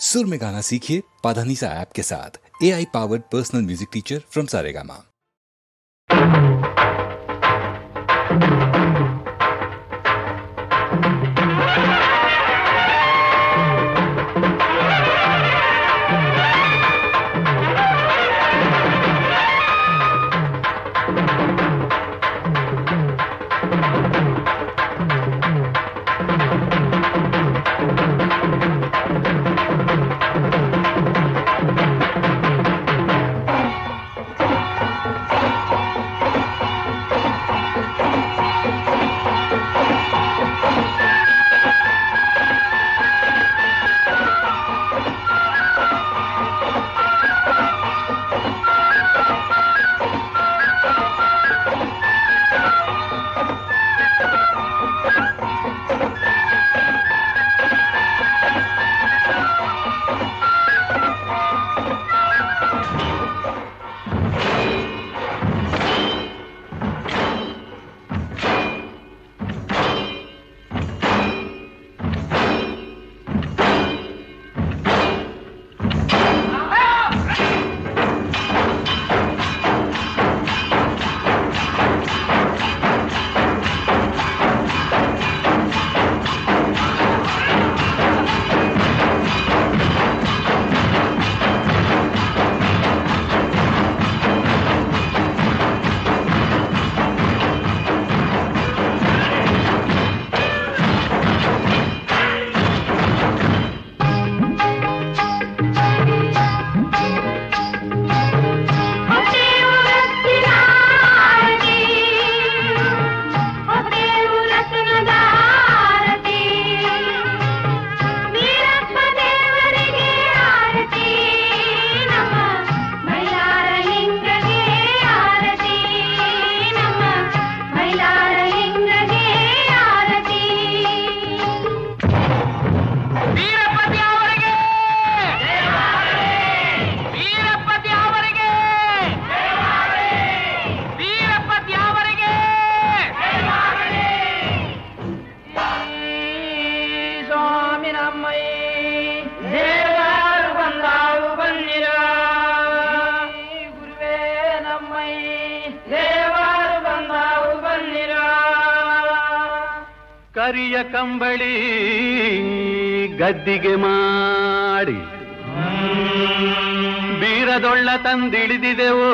सुर में गाना सीखिए पाधानीसा ऐप के साथ। AI powered personal music teacher from Saregama. ಕರಿಯ ಕಂಬಳಿ ಗದ್ದಿಗೆ ಮಾಡಿ ಬೀರದೊಳ್ಳ ತಂದಿಳಿದಿದೆವೋ.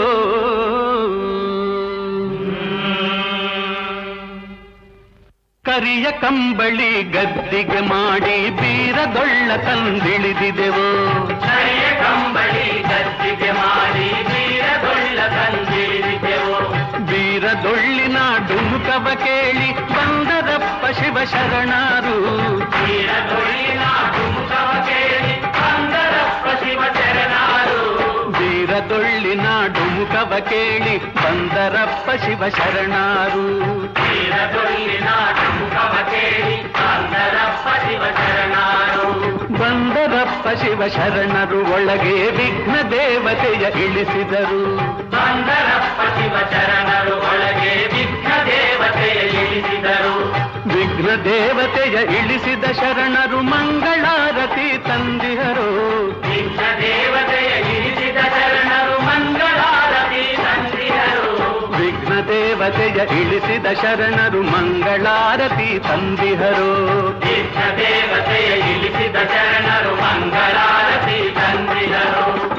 ಕರಿಯ ಕಂಬಳಿ ಗದ್ದಿಗೆ ಮಾಡಿ ಬೀರದೊಳ್ಳ ತಂದಿಳಿದಿದೆವೋ. ಕರಿಯ ಕಂಬಳಿ ಗದ್ದಿಗೆ ಮಾಡಿ ಬೀರದೊಳ್ಳ ತಂದಿಳಿದಿದೆವೋ. ಬೀರದೊಳ್ಳಿನ ಡುಮುಕವ ಕೇಳಿ ಬಂದರಪ್ಪ ಶಿವ ಶರಣರು. ಬೀರದೊಳ್ಳಿನ ಡುಮುಕವ ಕೇಳಿ ಬಂದರಪ್ಪ ಶಿವ ಶರಣರು. ಬೀರದೊಳ್ಳಿನ ಡುಮುಕವ ಕೇಳಿ ಬಂದರಪ್ಪ ಶಿವ ಶರಣರು. ಬೀರದೊಳ್ಳಿನ ಡುಮುಕವ ಕೇಳಿ ಬಂದರಪ್ಪ ಶಿವ ಶರಣರು. ಬಂದರಪ್ಪ ಶಿವ ಶರಣರು ಒಳಗೆ ವಿಘ್ನ ದೇವತೆಯ ಇಳಿಸಿದರು. ಬಂದರಪ್ಪ ಶಿವ ಶರಣರು ಒಳಗೆ ವಿಘ್ನ ದೇವತೆಯ ಇಳಿಸಿದರು. ವಿಘ್ನ ದೇವತೆಯ ಇಳಿಸಿದ ಶರಣರು ಮಂಗಳಾರತಿ ತಂದಿಹರು. ವಿಘ್ನ ದೇವತೆಯ ಇಳಿಸಿದ ಶರಣರು ಮಂಗಳಾರತಿ ತಂದಿಹರು. ವಿಘ್ನ ದೇವತೆಯ ಇಳಿಸಿದ ಶರಣರು ಮಂಗಳಾರತಿ ತಂದಿಹರು. ವಿಘ್ನ ದೇವತೆಯ ಇಳಿಸಿದ ಶರಣರು ಮಂಗಳಾರತಿ ತಂದಿಹರು.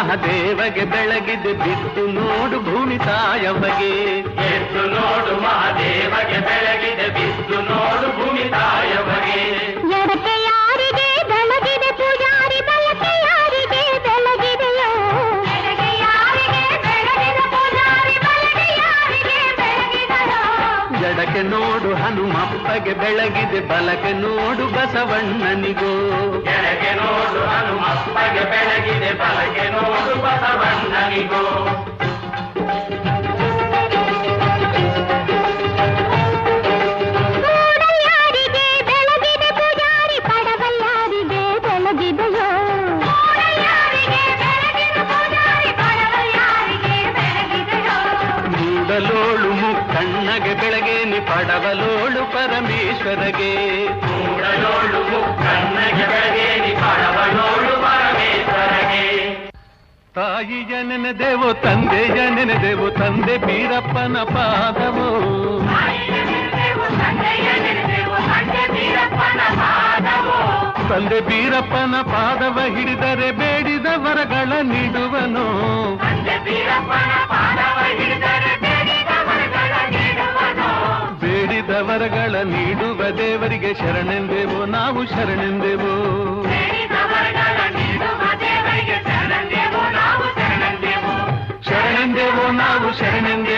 ಮಹಾದೇವಗೆ ಬೆಳಗಿದೆ ಬಿದ್ದು ನೋಡು ಭೂಮಿ ತಾಯವಗೆ. ಎದ್ದು ನೋಡು ಮಹಾದೇವಗೆ ಬೆಳಗಿದೆ ಬಿದ್ದು ನೋಡು ಭೂಮಿ ತಾಯವಗೆ. ಎಡಕ್ಕೆ ಯಾರಿಗೆ ಬೆಳಗಿದೆ ಪೂಜಾರಿ ಬಲಕ್ಕೆ ಯಾರಿಗೆ ಬೆಳಗಿದೆಯೋ. ಎಡಕ್ಕೆ ಯಾರಿಗೆ ಬೆಳಗಿದೆ ಪೂಜಾರಿ ಬಲಕ್ಕೆ ಯಾರಿಗೆ ಬೆಳಗಿದೆಯೋ. ಎಡಕ್ಕೆ ನೋಡು ಹನುಮಪ್ಪಗೆ ಬೆಳಗಿದೆ ಬಲಕ್ಕೆ ನೋಡು ಬಸವಣ್ಣನಿಗೋ. ಎಡಕ್ಕೆ ನೋಡು ಹನುಮಪ್ಪಗೆ ಬೆಳಗಿದೆ ಬಲಕ್ಕೆ ನೋಡು ಬಸವಣ್ಣನಿಗೋ. ಮೂಡಲೋಳು ಮುಕ್ಕಣ್ಣಗೆ ಬೆಳಗೇನಿ ಪಡವಲೋಳು ಪರಮೇಶ್ವರಗೆ. ಮೂಡಲೋಳು ಮುಕ್ಕಣ್ಣಗೆ ಬೆಳಗೇನಿ ಪಡವಲೋಳು ಪರಮೇಶ್ವರಗೆ. ತಾಯಿಯ ನೆನೆದೆವೋ ತಂದೆಯ ನೆನೆದೆವೋ ತಂದೆ ಬೀರಪ್ಪನ ಪಾದವೋ. ತಂದೆ ಬೀರಪ್ಪನ ಪಾದವ ಹಿಡಿದರೆ ಬೇಡಿದ ವರಗಳ ನೀಡುವನು. ಬೇಡಿದ ವರಗಳ ನೀಡುವ ದೇವರಿಗೆ ಶರಣೆಂದೆವೋ ನಾವು ಶರಣೆಂದೆವೋ. ಶರಣೆಂದೆವೋ ನಾವು ಶರಣೆಂದೆವೋ.